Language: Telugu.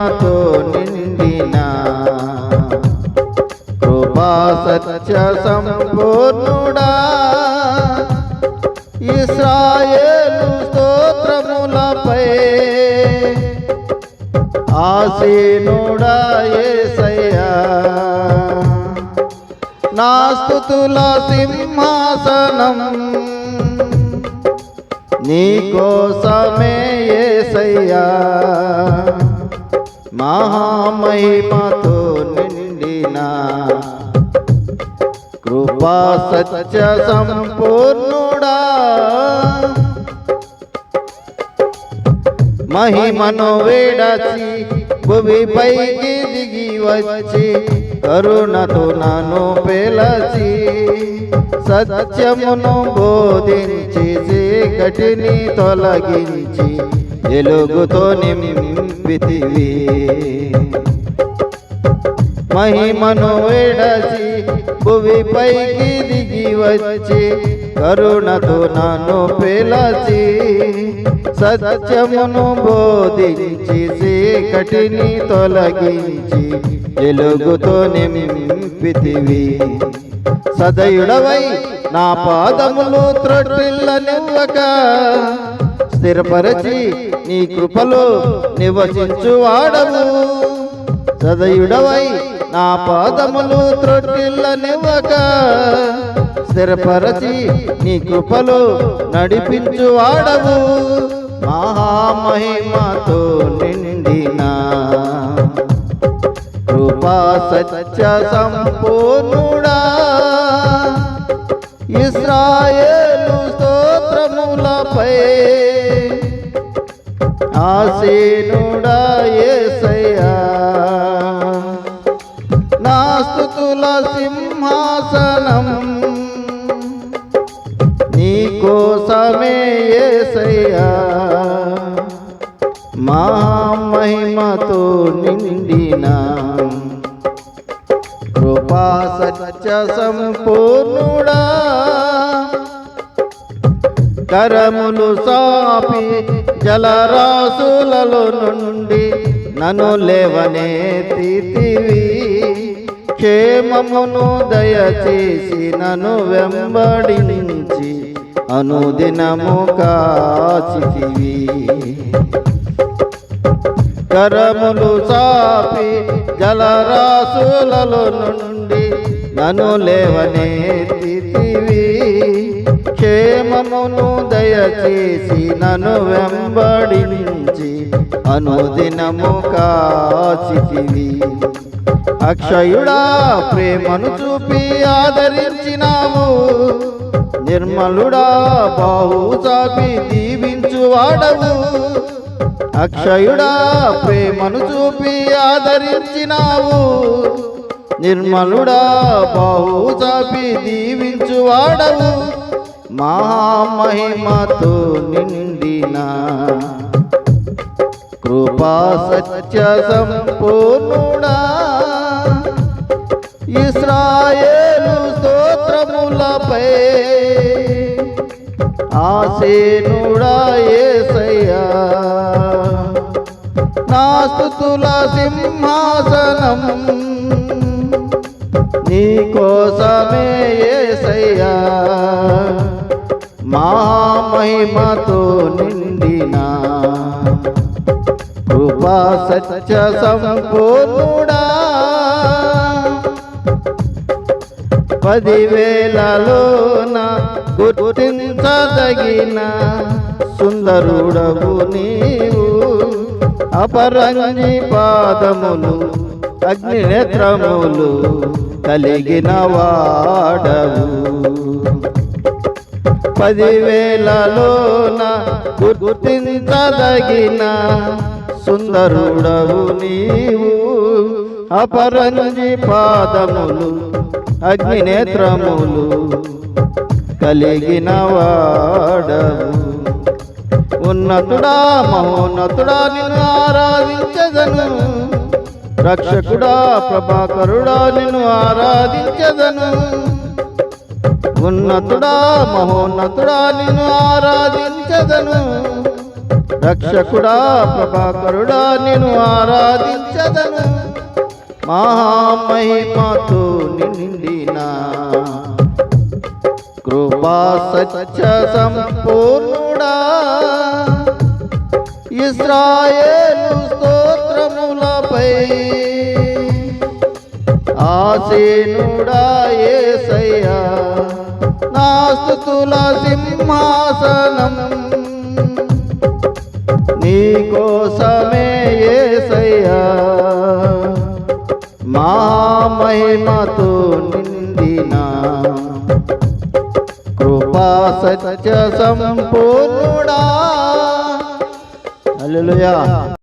తో నిండిన కృపా సత్య సంపూర్ణుడా ఇశ్రాయేలు స్తోత్రములపై ఆసీనుడా యేసయ్యా నా స్తుతుల సింహాసనం నీకోసమే యేసయ్యా మహామహిమతో నిండిన కృపా సత్య సంపూర్ణుడా మహిమను వేడచి భువిపైకి దిగి వచ్చి కరుణతో నన్ను పిలచి సత్యమును బోధించి చీకటిని తొలగించి వెలుగుతో నింపితివి మహిమను విడచి భువిపైకి దిగి వచ్చి కరుణతో నన్ను పిలచి సత్యమును బోధించి చీకటిని తొలగించి వెలుగుతో నింపితివి సదయుడవై నా పాదములు త్రొట్టిల్లనివ్వక స్థిరపరచి నీ కృపలో నివసించువాడవు సదయుడవై నా పాదములు త్రొట్టిల్లనివ్వక స్థిరపరచి నీ కృపలో నడిపించువాడవు మహామహిమతో నిండిన కృపా సత్య సంపూర్ణుడా ఇశ్రాయేలు స్తోత్రములపై ఆసీనుడా యేసయ్యా నా స్తుతుల సింహాసనం నీకోసమే యేసయ్యా మహిమతో నిండిన కృపా సత్య సంపూర్ణుడా కరములు సాపి జలరాశులలో నుండి నన్ను లేవనెత్తితివి క్షేమమును దయచేసి నన్ను వెంబడించి అనుదినము కాచితివి కరములు సాపి జలరాశులలో నుండి నన్ను లేవనెత్తితివి క్షేమమును దయచేసి నన్ను వెంబడించి అనుదినము కాచితివి అక్షయుడా ప్రేమను చూపి ఆదరించినావు నిర్మలుడా బాహు చాపి దీవించువాడవు అక్షయుడా ప్రేమను చూపి ఆదరించినావు నిర్మలుడా బాహు చాపి దీవించువాడవు మహామహిమతో నిండిన కృపా సత్య సంపూర్ణుడా ఇశ్రాయేలు స్తోత్రములపై ఆసీనుడా యేసయ్యా నా స్తుతుల సింహాసనం నీకోసమే యేసయ్యా మహిమతో నిండిన కృపా సత్య సంపూర్ణుడా 10,000లోన గుర్తించదగిన సుందరుడవు నీవు అపరంజి పాదములు అగ్నినేత్రములు కలిగిన వాడవు 10,000లోన గుర్తించదగిన సుందరుడవు నీవు అపరంజి పాదములు అగ్నినేత్రములు కలిగిన వాడవు ఉన్నతుడా మహోన్నతుడా నిన్ను ఆరాధించదను రక్షకుడా ప్రభాకరుడా నిన్ను ఆరాధించదను ఉన్నతుడా మహోన్నతుడా నిన్ను ఆరాధించదను రక్షకుడా ప్రభాకరుడా నిన్ను ఆరాధించదను మహామహిమతో నిండిన కృపా సత్య సంపూర్ణుడా ఇశ్రాయేలు స్తోత్రములపై ఆసీనుడా యేసయ్యా నా స్తుతుల సింహాసనం నీకోసమే యేసయ్యా మహిమతో నిండిన కృపా సత్య సంపూర్ణుడా హల్లెలూయా.